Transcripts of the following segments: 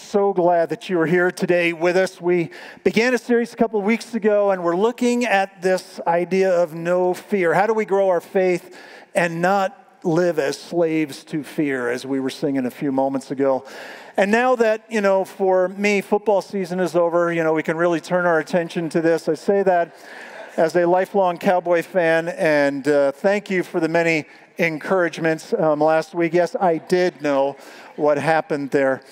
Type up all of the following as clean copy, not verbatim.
So glad that you are here today with us. We began a series a couple of weeks ago, and we're looking at this idea of no fear. How do we grow our faith and not live as slaves to fear, as we were singing a few moments ago? And now that, for me, football season is over, we can really turn our attention to this. I say that as a lifelong Cowboy fan, and thank you for the many encouragements last week. Yes, I did know what happened there.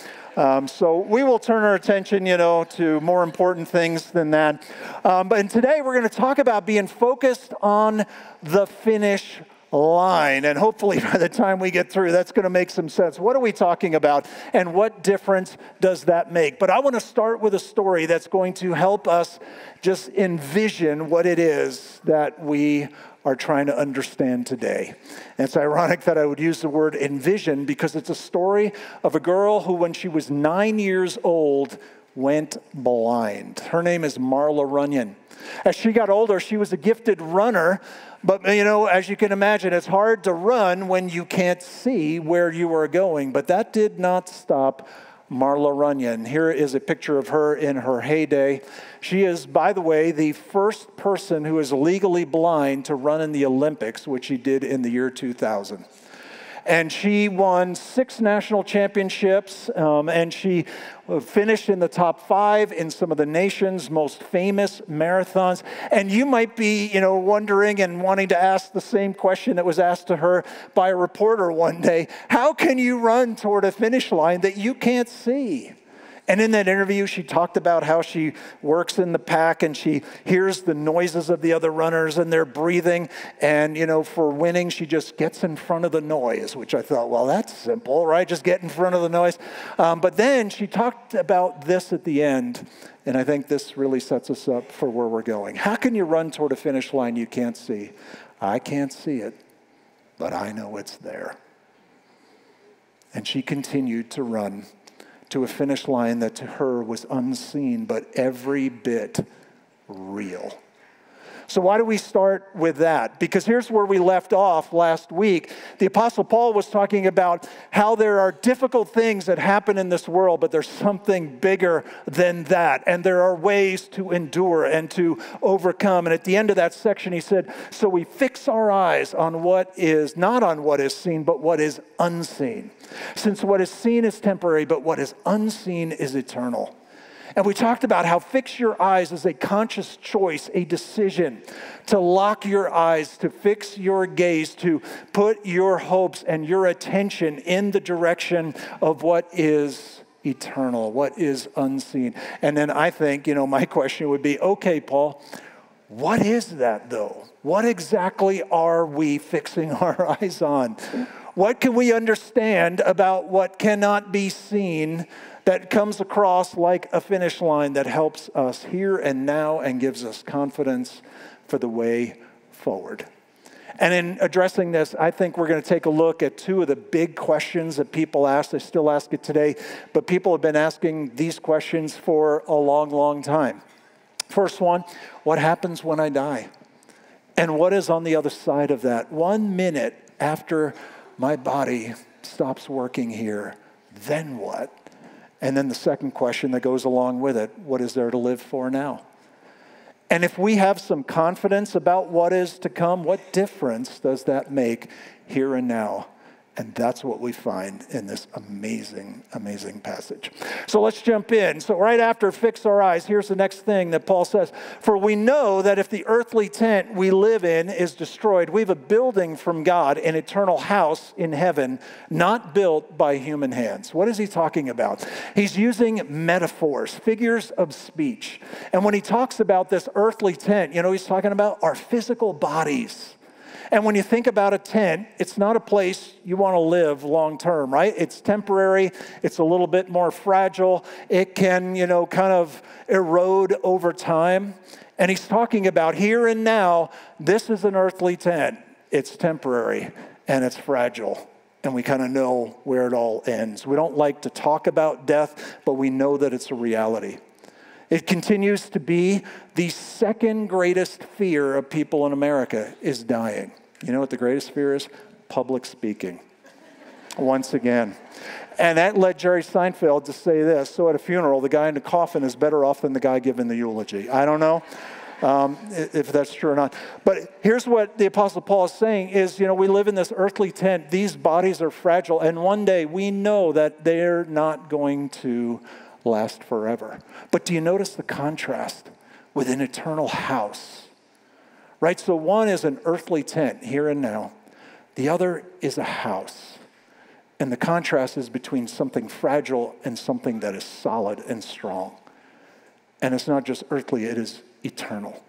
So we will turn our attention, to more important things than that. But today we're going to talk about being focused on the finish line. And hopefully by the time we get through, that's going to make some sense. What are we talking about, and what difference does that make? But I want to start with a story that's going to help us just envision what it is that we are trying to understand today. And it's ironic that I would use the word envision, because it's a story of a girl who, when she was 9 years old, went blind. Her name is Marla Runyon. As she got older, she was a gifted runner, but as you can imagine, it's hard to run when you can't see where you are going. But that did not stop Marla Runyon. Here is a picture of her in her heyday. She is, by the way, the first person who is legally blind to run in the Olympics, which she did in the year 2000. And she won 6 national championships, and she finished in the top 5 in some of the nation's most famous marathons. And you might be, wondering and wanting to ask the same question that was asked to her by a reporter one day. How can you run toward a finish line that you can't see? And in that interview, she talked about how she works in the pack and she hears the noises of the other runners and their breathing. And, for winning, she just gets in front of the noise, which I thought, well, that's simple, right? Just get in front of the noise. But then she talked about this at the end. And I think this really sets us up for where we're going. How can you run toward a finish line you can't see? I can't see it, but I know it's there. And she continued to run to a finish line that to her was unseen, but every bit real. So why do we start with that? Because here's where we left off last week. The Apostle Paul was talking about how there are difficult things that happen in this world, but there's something bigger than that. And there are ways to endure and to overcome. And at the end of that section, he said, so we fix our eyes on what is, not on what is seen, but what is unseen. Since what is seen is temporary, but what is unseen is eternal. And we talked about how fix your eyes is a conscious choice, a decision to lock your eyes, to fix your gaze, to put your hopes and your attention in the direction of what is eternal, what is unseen. And then I think, my question would be, okay, Paul, what is that though? What exactly are we fixing our eyes on? What can we understand about what cannot be seen that comes across like a finish line that helps us here and now and gives us confidence for the way forward? And in addressing this, I think we're going to take a look at 2 of the big questions that people ask. They still ask it today, but people have been asking these questions for a long, long time. First one, what happens when I die? And what is on the other side of that? 1 minute after my body stops working here, then what? And then the second question that goes along with it, what is there to live for now? And if we have some confidence about what is to come, what difference does that make here and now? And that's what we find in this amazing, amazing passage. So let's jump in. So right after fix our eyes, here's the next thing that Paul says. For we know that if the earthly tent we live in is destroyed, we have a building from God, an eternal house in heaven, not built by human hands. What is he talking about? He's using metaphors, figures of speech. And when he talks about this earthly tent, he's talking about our physical bodies. And when you think about a tent, it's not a place you want to live long term, right? It's temporary. It's a little bit more fragile. It can, kind of erode over time. And he's talking about here and now, this is an earthly tent. It's temporary and it's fragile. And we kind of know where it all ends. We don't like to talk about death, but we know that it's a reality. It continues to be the second greatest fear of people in America is dying. You know what the greatest fear is? Public speaking. once again. And that led Jerry Seinfeld to say this: so at a funeral, the guy in the coffin is better off than the guy giving the eulogy. I don't know if that's true or not. But here's what the Apostle Paul is saying is, we live in this earthly tent. These bodies are fragile. And one day we know that they're not going to last forever. But do you notice the contrast with an eternal house? Right? So one is an earthly tent, here and now. The other is a house. And the contrast is between something fragile and something that is solid and strong. And it's not just earthly, it is eternal.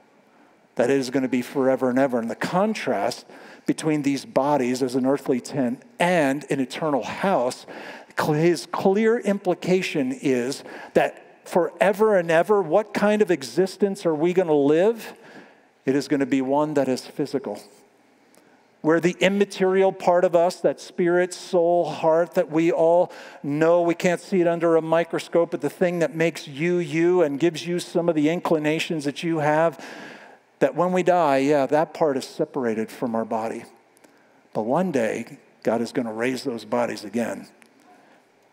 That it is going to be forever and ever. And the contrast between these bodies as an earthly tent and an eternal house, his clear implication is that forever and ever, what kind of existence are we going to live? It is going to be one that is physical. Where the immaterial part of us, that spirit, soul, heart that we all know, we can't see it under a microscope, but the thing that makes you, you, and gives you some of the inclinations that you have, that when we die, that part is separated from our body. But one day, God is going to raise those bodies again.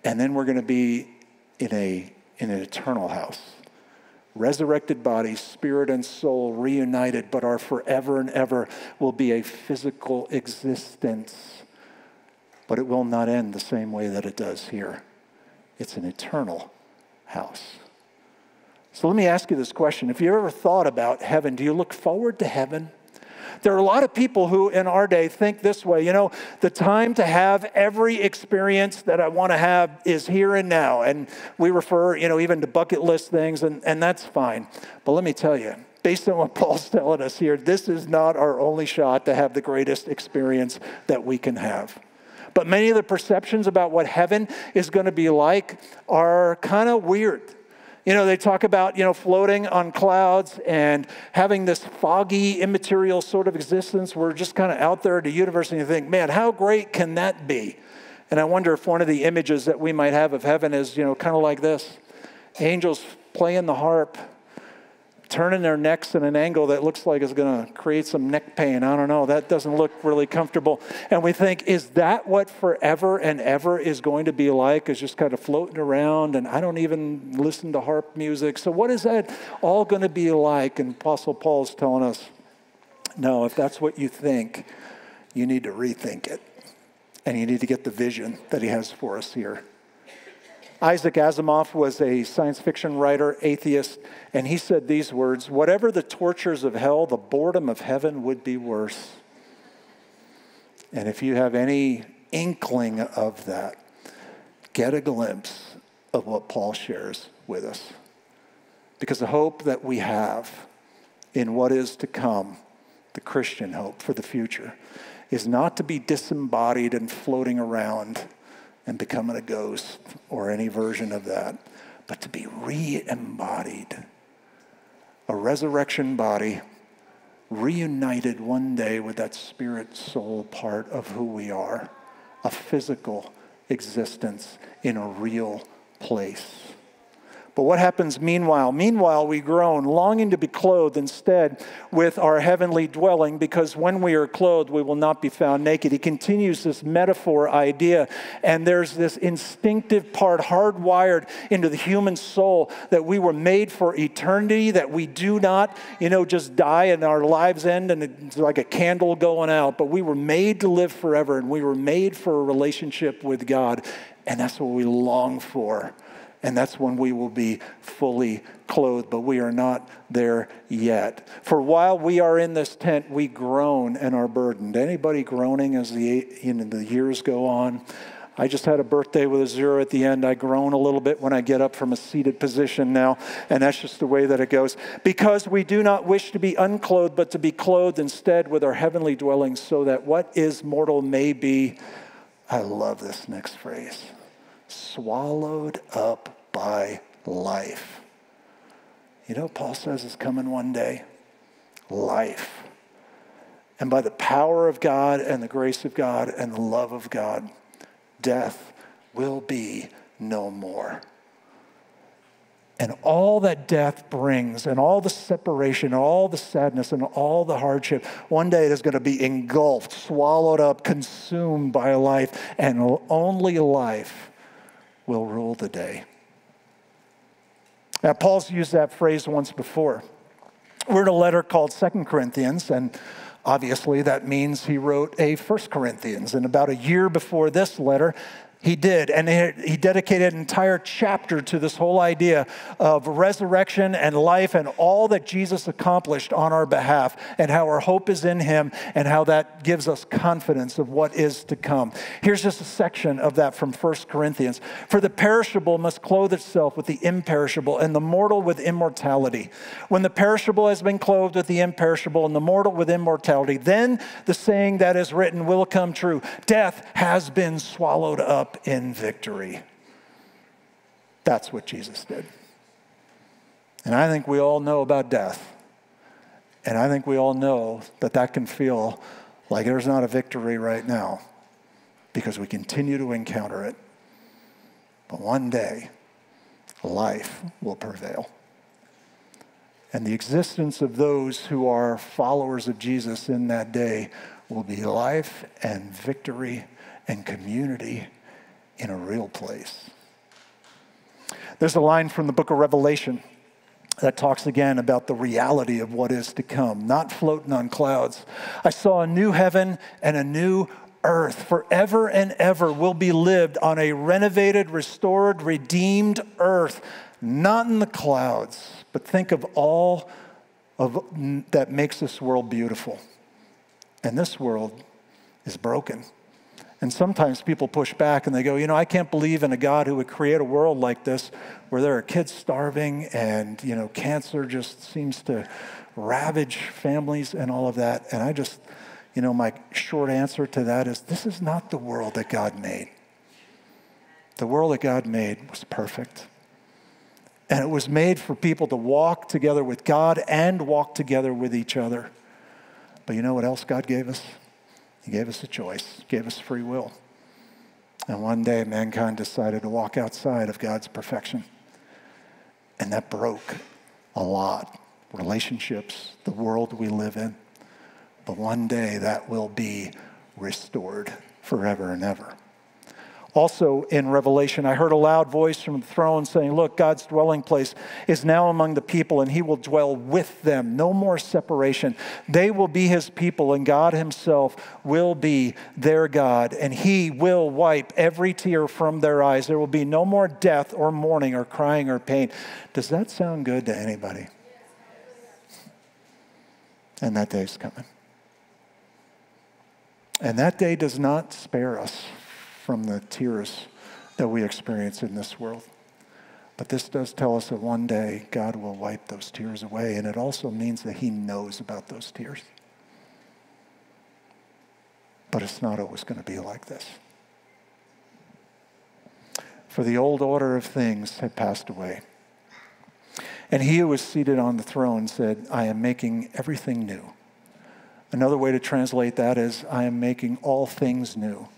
And then we're going to be in an eternal house. Resurrected bodies, spirit and soul reunited, but our forever and ever will be a physical existence. But it will not end the same way that it does here. It's an eternal house. So let me ask you this question. If you ever thought about heaven, do you look forward to heaven? There are a lot of people who in our day think this way, the time to have every experience that I want to have is here and now. And we refer, even to bucket list things, and that's fine. But let me tell you, based on what Paul's telling us here, this is not our only shot to have the greatest experience that we can have. But many of the perceptions about what heaven is going to be like are kind of weird. They talk about, floating on clouds and having this foggy, immaterial sort of existence. We're just kind of out there at the universe, and you think, man, how great can that be? And I wonder if one of the images that we might have of heaven is, kind of like this. Angels playing the harp, turning their necks in an angle that looks like it's going to create some neck pain. I don't know. That doesn't look really comfortable. And we think, is that what forever and ever is going to be like? Is just kind of floating around, and I don't even listen to harp music. So what is that all going to be like? And Apostle Paul is telling us, no, if that's what you think, you need to rethink it. And you need to get the vision that he has for us here. Isaac Asimov was a science fiction writer, atheist, and he said these words: whatever the tortures of hell, the boredom of heaven would be worse. And if you have any inkling of that, get a glimpse of what Paul shares with us. Because the hope that we have in what is to come, the Christian hope for the future, is not to be disembodied and floating around and becoming a ghost or any version of that, but to be re-embodied. A resurrection body reunited one day with that spirit soul part of who we are. A physical existence in a real place. But what happens meanwhile? Meanwhile, we groan, longing to be clothed instead with our heavenly dwelling, because when we are clothed, we will not be found naked. He continues this metaphor idea, and there's this instinctive part hardwired into the human soul that we were made for eternity, that we do not, just die and our lives end and it's like a candle going out, but we were made to live forever, and we were made for a relationship with God, and that's what we long for. And that's when we will be fully clothed, but we are not there yet. For while we are in this tent, we groan and are burdened. Anybody groaning as the years go on? I just had a birthday with a 0 at the end. I groan a little bit when I get up from a seated position now, and that's just the way that it goes. Because we do not wish to be unclothed, but to be clothed instead with our heavenly dwellings, so that what is mortal may be, I love this next phrase, swallowed up by life. Paul says is coming one day. Life. And by the power of God and the grace of God and the love of God, death will be no more. And all that death brings, and all the separation, all the sadness, and all the hardship, one day it is going to be engulfed, swallowed up, consumed by life, and only life will rule the day. Now, Paul's used that phrase once before. We're in a letter called 2 Corinthians, and obviously that means he wrote a 1 Corinthians. And about a year before this letter, he did, and he dedicated an entire chapter to this whole idea of resurrection and life and all that Jesus accomplished on our behalf and how our hope is in him and how that gives us confidence of what is to come. Here's just a section of that from 1 Corinthians. For the perishable must clothe itself with the imperishable and the mortal with immortality. When the perishable has been clothed with the imperishable and the mortal with immortality, then the saying that is written will come true. Death has been swallowed up in victory. That's what Jesus did. And I think we all know about death. And I think we all know that that can feel like there's not a victory right now because we continue to encounter it. But one day, life will prevail. And the existence of those who are followers of Jesus in that day will be life and victory and community in a real place. There's a line from the book of Revelation that talks again about the reality of what is to come, not floating on clouds. I saw a new heaven and a new earth. Forever and ever will be lived on a renovated, restored, redeemed earth, not in the clouds, but think of all of that makes this world beautiful. And this world is broken. And sometimes people push back and they go, I can't believe in a God who would create a world like this where there are kids starving and, cancer just seems to ravage families and all of that. And I just, my short answer to that is this is not the world that God made. The world that God made was perfect. And it was made for people to walk together with God and walk together with each other. But you know what else God gave us? He gave us a choice, gave us free will. And one day, mankind decided to walk outside of God's perfection. And that broke a lot. Relationships, the world we live in. But one day, that will be restored forever and ever. Also in Revelation, I heard a loud voice from the throne saying, look, God's dwelling place is now among the people, and he will dwell with them. No more separation. They will be his people, and God himself will be their God, and he will wipe every tear from their eyes. There will be no more death or mourning or crying or pain. Does that sound good to anybody? And that day's coming. And that day does not spare us from the tears that we experience in this world. But this does tell us that one day God will wipe those tears away, and it also means that he knows about those tears. But it's not always going to be like this. For the old order of things had passed away. And he who was seated on the throne said, I am making everything new. Another way to translate that is, I am making all things new.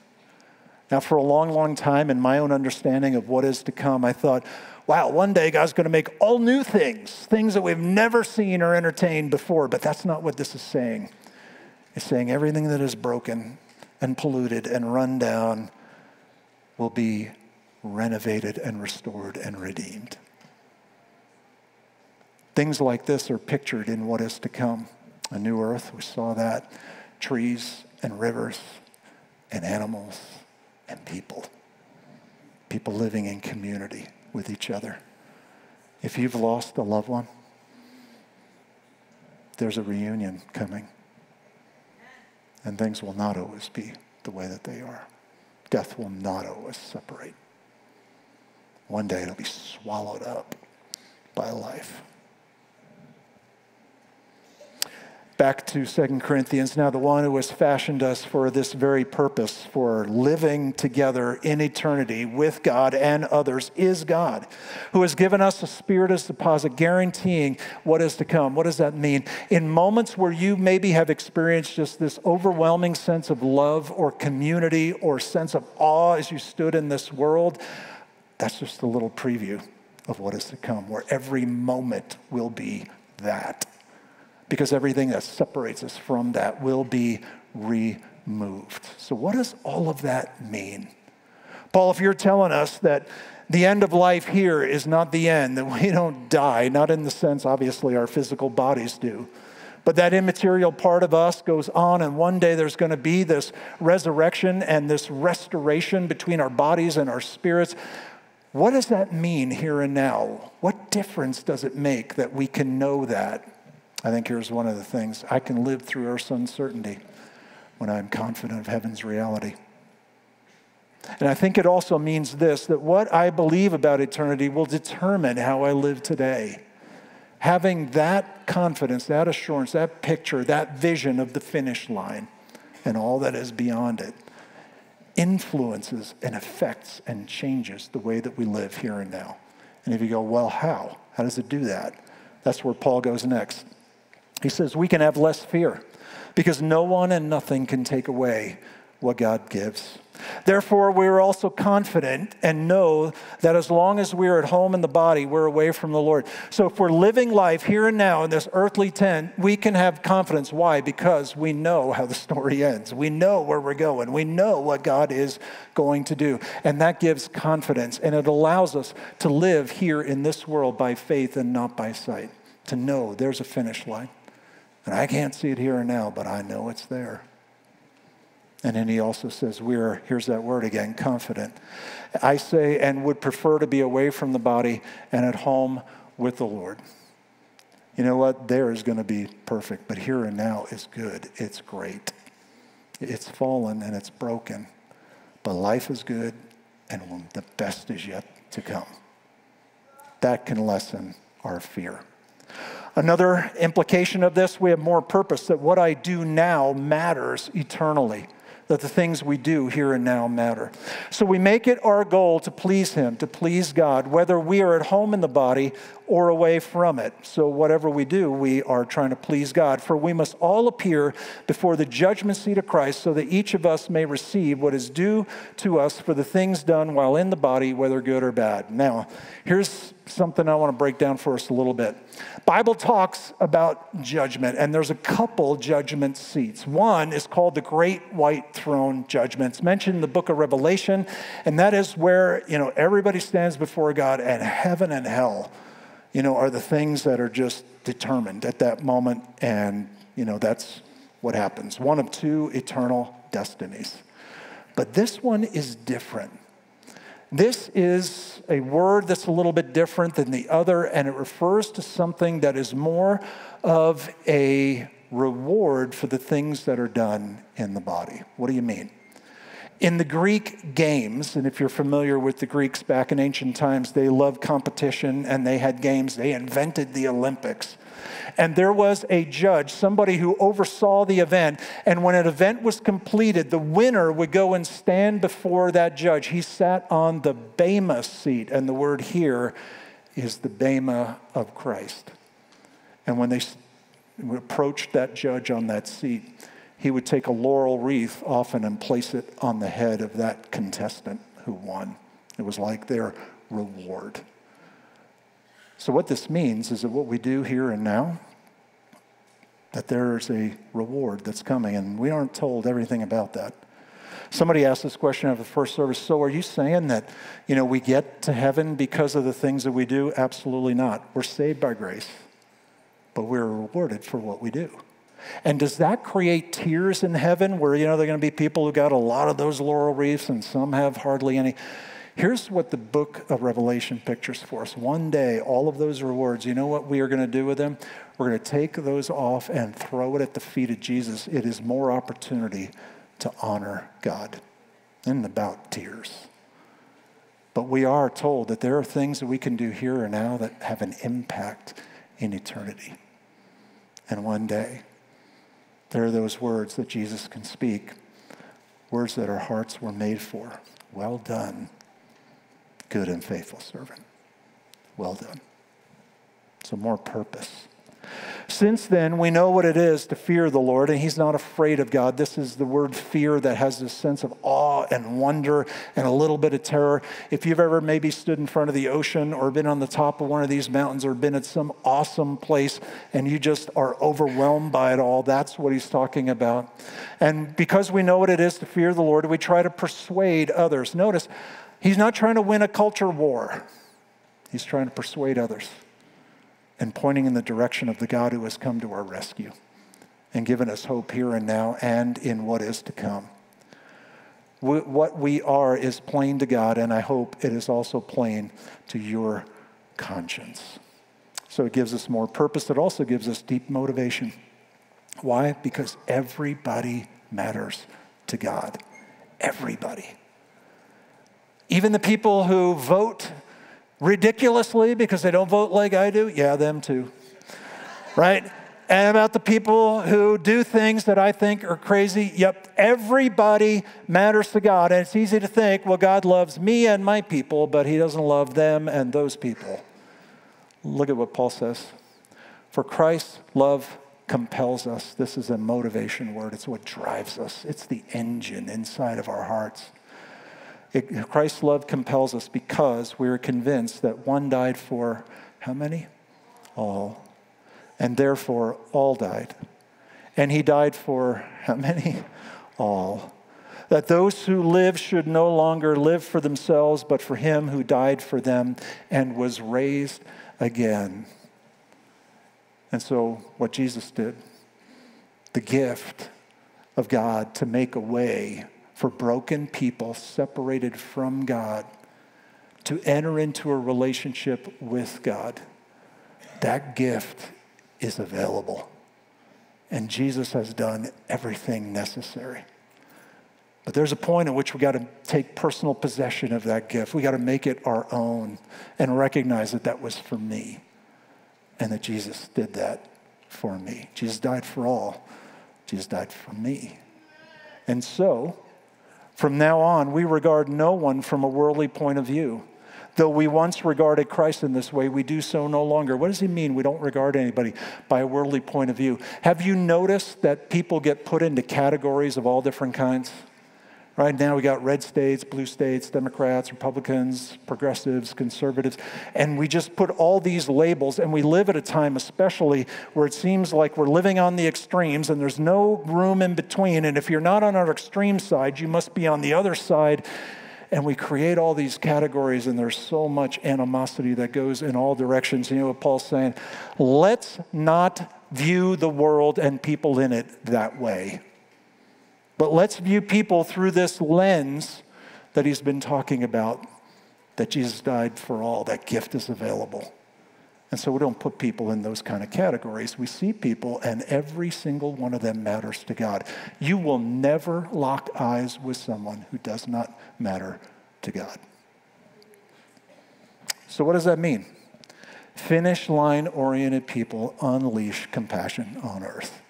Now, for a long, long time, in my own understanding of what is to come, I thought, wow, one day God's going to make all new things, things that we've never seen or entertained before. But that's not what this is saying. It's saying everything that is broken and polluted and run down will be renovated and restored and redeemed. Things like this are pictured in what is to come. A new earth, we saw that. Trees and rivers and animals and people. People living in community with each other. If you've lost a loved one, there's a reunion coming. And things will not always be the way that they are. Death will not always separate. One day it'll be swallowed up by life. Back to 2 Corinthians. Now the one who has fashioned us for this very purpose, for living together in eternity with God and others, is God, who has given us a Spirit as deposit, guaranteeing what is to come. What does that mean? In moments where you maybe have experienced just this overwhelming sense of love or community or sense of awe as you stood in this world, that's just a little preview of what is to come, where every moment will be that. Because everything that separates us from that will be removed. So what does all of that mean? Paul, if you're telling us that the end of life here is not the end, that we don't die, not in the sense, obviously, our physical bodies do, but that immaterial part of us goes on, and one day there's going to be this resurrection and this restoration between our bodies and our spirits. What does that mean here and now? What difference does it make that we can know that? I think here's one of the things. I can live through earth's uncertainty when I'm confident of heaven's reality. And I think it also means this, that what I believe about eternity will determine how I live today. Having that confidence, that assurance, that picture, that vision of the finish line and all that is beyond it influences and affects and changes the way that we live here and now. And if you go, well, how? How does it do that? That's where Paul goes next. He says, we can have less fear because no one and nothing can take away what God gives. Therefore, we are also confident and know that as long as we are at home in the body, we're away from the Lord. So if we're living life here and now in this earthly tent, we can have confidence. Why? Because we know how the story ends. We know where we're going. We know what God is going to do. And that gives confidence. And it allows us to live here in this world by faith and not by sight. To know there's a finish line. And I can't see it here and now, but I know it's there. And then he also says, here's that word again, confident. I say, and would prefer to be away from the body and at home with the Lord. You know what? There is going to be perfect, but here and now is good. It's great. It's fallen and it's broken, but life is good and the best is yet to come. That can lessen our fear. Another implication of this, we have more purpose, that what I do now matters eternally. That the things we do here and now matter. So we make it our goal to please Him, to please God, whether we are at home in the body or away from it. So whatever we do, we are trying to please God. For we must all appear before the judgment seat of Christ so that each of us may receive what is due to us for the things done while in the body, whether good or bad. Now, here's something I want to break down for us a little bit. Bible talks about judgment, and there's a couple judgment seats. One is called the Great White Throne Judgment. It's mentioned in the book of Revelation, and that is where, everybody stands before God, and heaven and hell, are the things that are just determined at that moment, and, that's what happens. One of two eternal destinies. But this one is different. This is a word that's a little bit different than the other, and it refers to something that is more of a reward for the things that are done in the body. What do you mean? In the Greek games, and if you're familiar with the Greeks back in ancient times, they loved competition and they had games. They invented the Olympics. And there was a judge, somebody who oversaw the event. And when an event was completed, the winner would go and stand before that judge. He sat on the bema seat. And the word here is the bema of Christ. And when they approached that judge on that seat, he would take a laurel wreath often and place it on the head of that contestant who won. It was like their reward. So what this means is that what we do here and now, that there's a reward that's coming, and we aren't told everything about that. Somebody asked this question at the first service, so are you saying that, we get to heaven because of the things that we do? Absolutely not. We're saved by grace, but we're rewarded for what we do. And does that create tears in heaven where, there are going to be people who got a lot of those laurel wreaths and some have hardly any? Here's what the book of Revelation pictures for us. One day, all of those rewards, you know what we are going to do with them? We're going to take those off and throw it at the feet of Jesus. It is more opportunity to honor God. And about tears. But we are told that there are things that we can do here and now that have an impact in eternity. And one day, there are those words that Jesus can speak, words that our hearts were made for. Well done, good and faithful servant. Well done. So more purpose. Since then, we know what it is to fear the Lord, and he's not afraid of God. This is the word fear that has this sense of awe and wonder and a little bit of terror. If you've ever maybe stood in front of the ocean or been on the top of one of these mountains or been at some awesome place and you just are overwhelmed by it all, that's what he's talking about. And because we know what it is to fear the Lord, we try to persuade others. Notice, he's not trying to win a culture war. He's trying to persuade others and pointing in the direction of the God who has come to our rescue and given us hope here and now and in what is to come. What we are is plain to God, and I hope it is also plain to your conscience. So it gives us more purpose. It also gives us deep motivation. Why? Because everybody matters to God. Everybody. Even the people who vote ridiculously because they don't vote like I do, yeah, them too, right? And about the people who do things that I think are crazy, yep, everybody matters to God. And it's easy to think, well, God loves me and my people, but he doesn't love them and those people. Look at what Paul says. For Christ's love compels us. This is a motivation word. It's what drives us. It's the engine inside of our hearts. Christ's love compels us because we are convinced that one died for how many? All. And therefore, all died. And he died for how many? All. That those who live should no longer live for themselves, but for him who died for them and was raised again. And so, what Jesus did, the gift of God to make a way for broken people separated from God to enter into a relationship with God. That gift is available. And Jesus has done everything necessary. But there's a point at which we got to take personal possession of that gift. We got to make it our own and recognize that that was for me and that Jesus did that for me. Jesus died for all. Jesus died for me. And so, from now on, we regard no one from a worldly point of view. Though we once regarded Christ in this way, we do so no longer. What does he mean we don't regard anybody by a worldly point of view? Have you noticed that people get put into categories of all different kinds? Right now we got red states, blue states, Democrats, Republicans, progressives, conservatives, and we just put all these labels, and we live at a time especially where it seems like we're living on the extremes and there's no room in between, and if you're not on our extreme side, you must be on the other side, and we create all these categories, and there's so much animosity that goes in all directions. You know what Paul's saying? Let's not view the world and people in it that way. But let's view people through this lens that he's been talking about, that Jesus died for all, that gift is available. And so we don't put people in those kind of categories. We see people, and every single one of them matters to God. You will never lock eyes with someone who does not matter to God. So what does that mean? Finish line-oriented people unleash compassion on earth.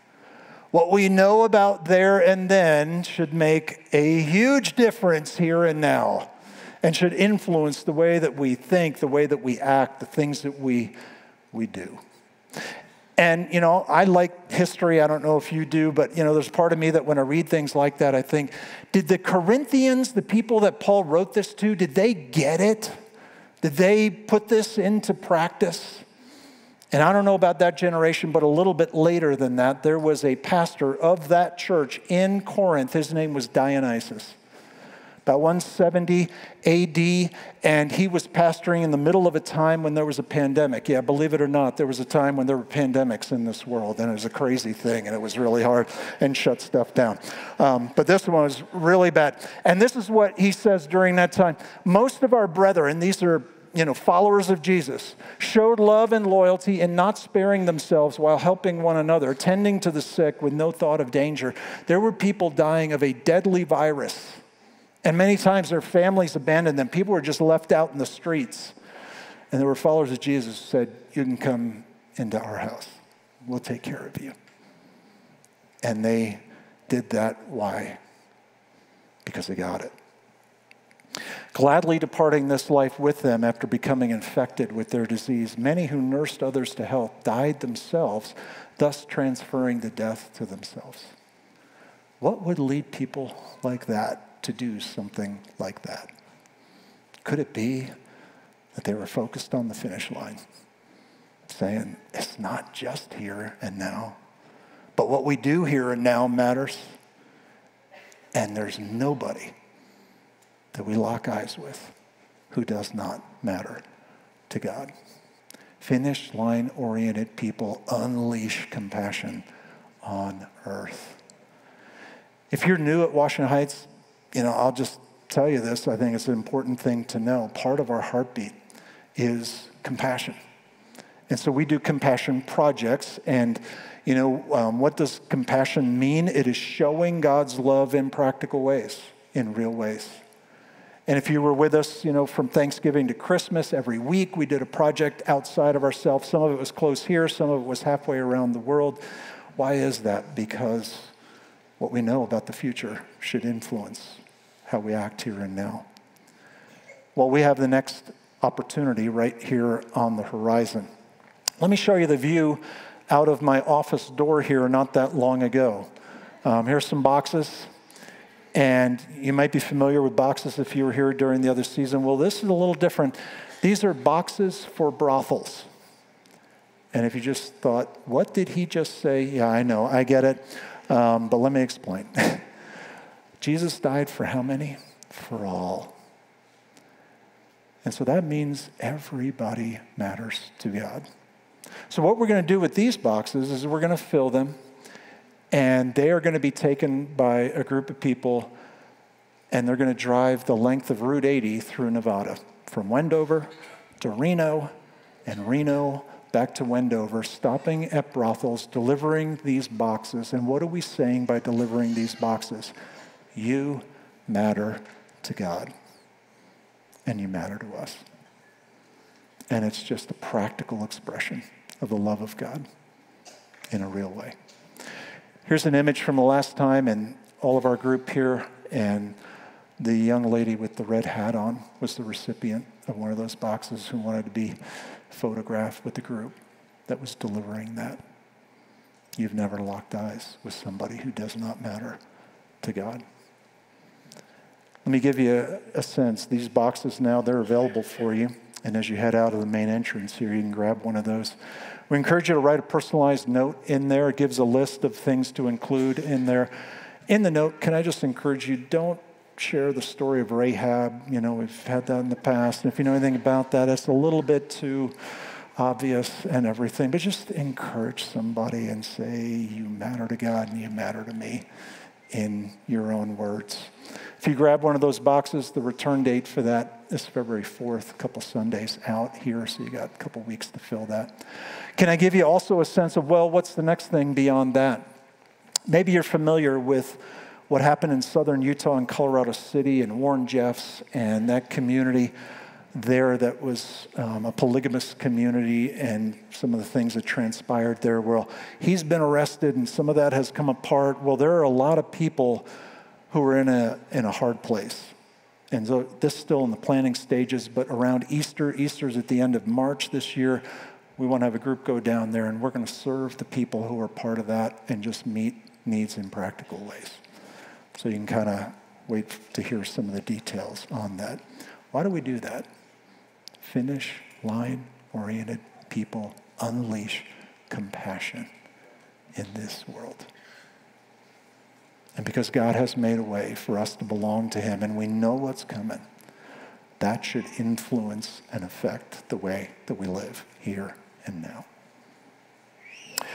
What we know about there and then should make a huge difference here and now and should influence the way that we think, the way that we act, the things that we do. And, you know, I like history. I don't know if you do, but, you know, there's part of me that when I read things like that, I think, did the Corinthians, the people that Paul wrote this to, did they get it? Did they put this into practice? And I don't know about that generation, but a little bit later than that, there was a pastor of that church in Corinth. His name was Dionysius. About 170 AD, and he was pastoring in the middle of a time when there was a pandemic. Yeah, believe it or not, there was a time when there were pandemics in this world, and it was a crazy thing, and it was really hard and shut stuff down. But this one was really bad. And this is what he says during that time. Most of our brethren, these are followers of Jesus, showed love and loyalty in not sparing themselves while helping one another, tending to the sick with no thought of danger. There were people dying of a deadly virus, and many times their families abandoned them. People were just left out in the streets. And there were followers of Jesus who said, you can come into our house. We'll take care of you. And they did that. Why? Because they got it. gladly departing this life with them after becoming infected with their disease. Many who nursed others to health died themselves, thus transferring the death to themselves. What would lead people like that to do something like that? Could it be that they were focused on the finish line, saying, it's not just here and now, but what we do here and now matters, and there's nobody that we lock eyes with who does not matter to God. Finish line-oriented people unleash compassion on earth. If you're new at Washington Heights, I'll just tell you this. I think it's an important thing to know. Part of our heartbeat is compassion. And so we do compassion projects. And, what does compassion mean? It is showing God's love in practical ways, in real ways. And if you were with us, from Thanksgiving to Christmas, every week we did a project outside of ourselves. Some of it was close here, some of it was halfway around the world. Why is that? Because what we know about the future should influence how we act here and now. Well, we have the next opportunity right here on the horizon. Let me show you the view out of my office door here not that long ago. Here's some boxes. And you might be familiar with boxes if you were here during the other season. Well, this is a little different. These are boxes for brothels. And if you just thought, what did he just say? Yeah, I know, I get it. But let me explain. Jesus died for how many? For all. And so that means everybody matters to God. So what we're going to do with these boxes is we're going to fill them. And they are going to be taken by a group of people, and they're going to drive the length of Route 80 through Nevada, from Wendover to Reno, and Reno back to Wendover, stopping at brothels, delivering these boxes. And what are we saying by delivering these boxes? You matter to God, and you matter to us. And it's just a practical expression of the love of God in a real way. Here's an image from the last time, and all of our group here, and the young lady with the red hat on was the recipient of one of those boxes who wanted to be photographed with the group that was delivering that. You've never locked eyes with somebody who does not matter to God. Let me give you a sense. These boxes now, they're available for you. And as you head out of the main entrance here, you can grab one of those. We encourage you to write a personalized note in there. It gives a list of things to include in there. In the note, can I just encourage you, don't share the story of Rahab. We've had that in the past. And if you know anything about that, it's a little bit too obvious and everything. But just encourage somebody and say, you matter to God and you matter to me in your own words. If you grab one of those boxes, the return date for that is February 4th, a couple Sundays out here, so you got a couple weeks to fill that. Can I give you also a sense of, what's the next thing beyond that? Maybe you're familiar with what happened in southern Utah and Colorado City and Warren Jeffs and that community there that was a polygamous community and some of the things that transpired there. Well, he's been arrested and some of that has come apart. Well, there are a lot of people who are in a hard place. And so this is still in the planning stages, but around Easter's at the end of March this year, we want to have a group go down there and we're going to serve the people who are part of that and just meet needs in practical ways. So you can kind of wait to hear some of the details on that. Why do we do that? Finish line-oriented people unleash compassion in this world. And because God has made a way for us to belong to him and we know what's coming, that should influence and affect the way that we live here and now.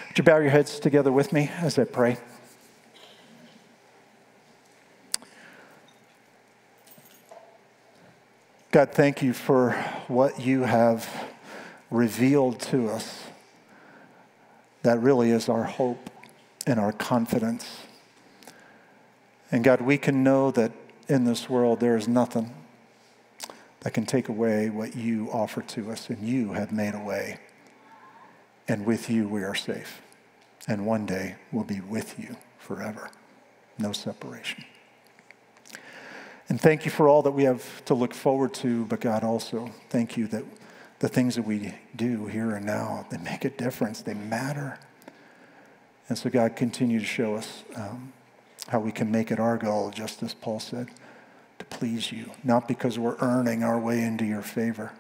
Would you bow your heads together with me as I pray? God, thank you for what you have revealed to us. That really is our hope and our confidence. And God, we can know that in this world there is nothing that can take away what you offer to us, and you have made a way. And with you we are safe. And one day we'll be with you forever. No separation. And thank you for all that we have to look forward to, but God, also thank you that the things that we do here and now, they make a difference, they matter. And so God, continue to show us how we can make it our goal, just as Paul said, to please you, not because we're earning our way into your favor,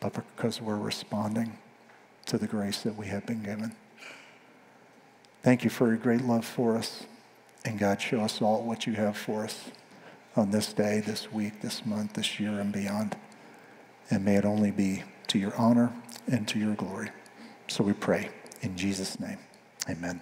but because we're responding to the grace that we have been given. Thank you for your great love for us. And God, show us all what you have for us on this day, this week, this month, this year, and beyond. And may it only be to your honor and to your glory. So we pray in Jesus' name. Amen.